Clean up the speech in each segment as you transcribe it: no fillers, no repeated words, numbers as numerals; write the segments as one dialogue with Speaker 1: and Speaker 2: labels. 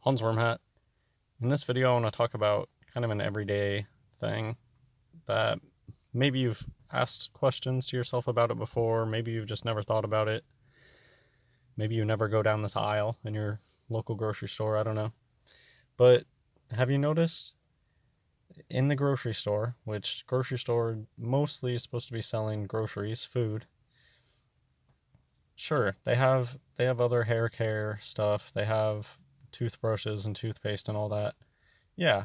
Speaker 1: Hansworm Hat. In this video, I want to talk about kind of an everyday thing that maybe you've asked questions to yourself about it before, maybe you've just never thought about it, maybe you never go down this aisle in your local grocery store, I don't know. But have you noticed in the grocery store, which grocery store mostly is supposed to be selling groceries, food, sure, they have other hair care stuff, they have toothbrushes and toothpaste and all that. Yeah,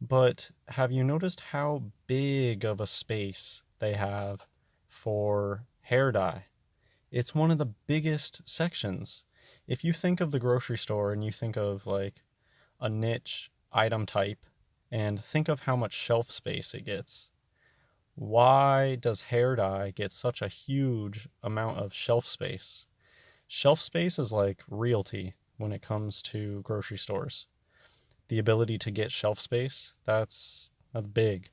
Speaker 1: but have you noticed how big of a space they have for hair dye? It's one of the biggest sections. If you think of the grocery store and you think of like a niche item type and think of how much shelf space it gets, why does hair dye get such a huge amount of shelf space? Shelf space is like realty when it comes to grocery stores. The ability to get shelf space, that's big.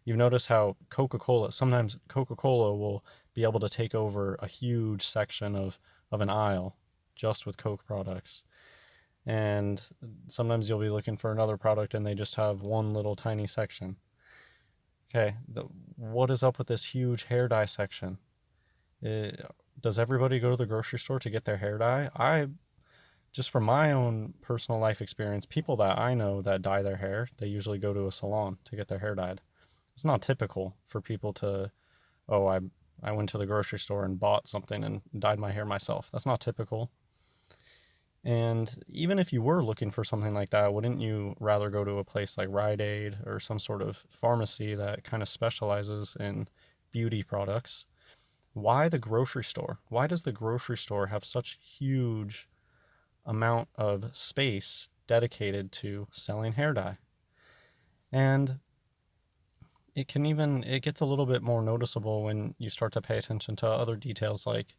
Speaker 1: You notice how Coca-Cola, sometimes Coca-Cola will be able to take over a huge section of an aisle just with Coke products. And sometimes you'll be looking for another product and they just have one little tiny section. Okay, what is up with this huge hair dye section? Does everybody go to the grocery store to get their hair dye? Just from my own personal life experience, people that I know that dye their hair, they usually go to a salon to get their hair dyed. It's not typical for people to, oh, I went to the grocery store and bought something and dyed my hair myself. That's not typical. And even if you were looking for something like that, wouldn't you rather go to a place like Rite Aid or some sort of pharmacy that kind of specializes in beauty products? Why the grocery store? Why does the grocery store have such huge amount of space dedicated to selling hair dye? And it gets a little bit more noticeable when you start to pay attention to other details, like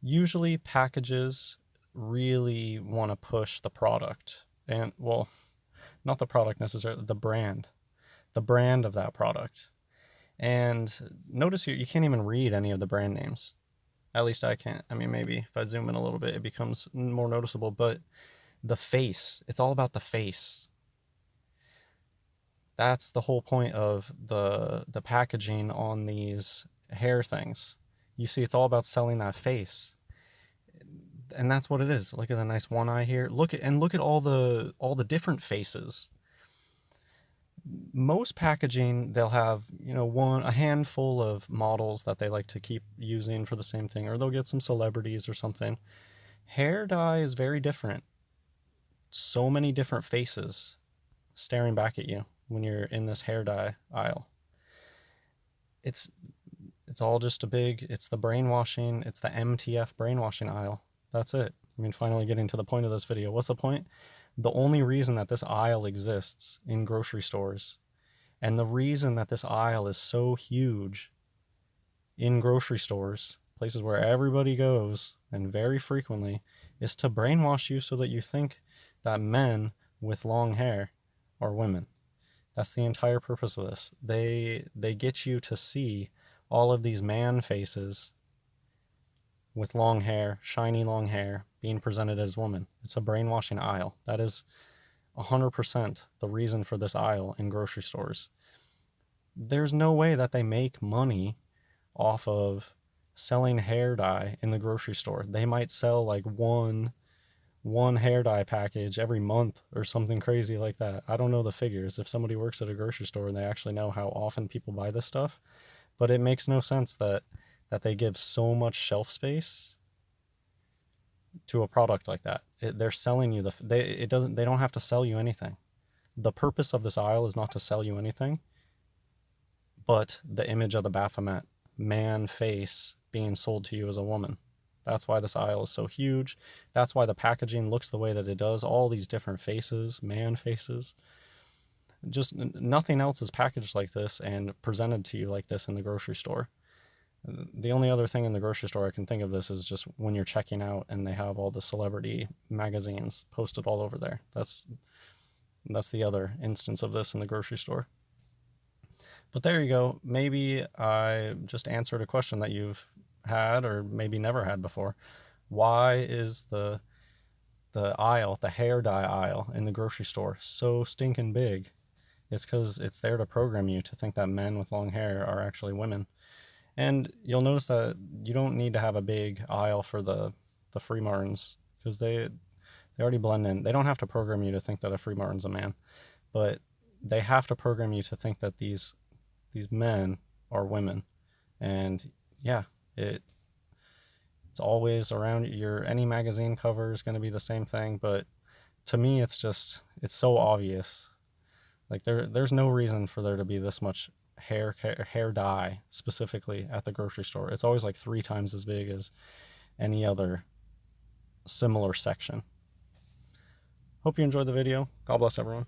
Speaker 1: usually packages really want to push the product, and well, not the product necessarily, the brand of that product. And notice here, you can't even read any of the brand names. At least I can't. I mean, maybe if I zoom in a little bit it becomes more noticeable, but the face, it's all about the face. That's the whole point of the packaging on these hair things. You see, it's all about selling that face, and that's what it is. Look at the nice one eye here. Look at all the different faces. Most packaging, they'll have, a handful of models that they like to keep using for the same thing, or they'll get some celebrities or something. Hair dye is very different. So many different faces staring back at you when you're in this hair dye aisle. It's it's all just it's the brainwashing, it's the MTF brainwashing aisle. That's it. I mean, finally getting to the point of this video. What's the point? The only reason that this aisle exists in grocery stores, and the reason that this aisle is so huge in grocery stores, places where everybody goes and very frequently, is to brainwash you so that you think that men with long hair are women. That's the entire purpose of this. They get you to see all of these man faces with long hair, shiny long hair, being presented as women. It's a brainwashing aisle. That is 100% the reason for this aisle in grocery stores. There's no way that they make money off of selling hair dye in the grocery store. They might sell like one hair dye package every month or something crazy like that. I don't know the figures. If somebody works at a grocery store and they actually know how often people buy this stuff, but it makes no sense that they give so much shelf space to a product like that. They're selling you they don't have to sell you anything. The purpose of this aisle is not to sell you anything, but the image of the Baphomet man face being sold to you as a woman. That's why this aisle is so huge. That's why the packaging looks the way that it does. All these different faces, man faces. Just nothing else is packaged like this and presented to you like this in the grocery store. The only other thing in the grocery store I can think of this is just when you're checking out and they have all the celebrity magazines posted all over there. That's the other instance of this in the grocery store. But there you go. Maybe I just answered a question that you've had or maybe never had before. Why is the hair dye aisle in the grocery store so stinking big, it's because it's there to program you to think that men with long hair are actually women. And you'll notice that you don't need to have a big aisle for the free martins, because they already blend in. They don't have to program you to think that a free martin's a man, but they have to program you to think that these men are women. And yeah, it's always around your any magazine cover is going to be the same thing. But to me, it's so obvious. Like there's no reason for there to be this much hair dye specifically at the grocery store. It's always like 3 times as big as any other similar section. Hope you enjoyed the video. God bless everyone.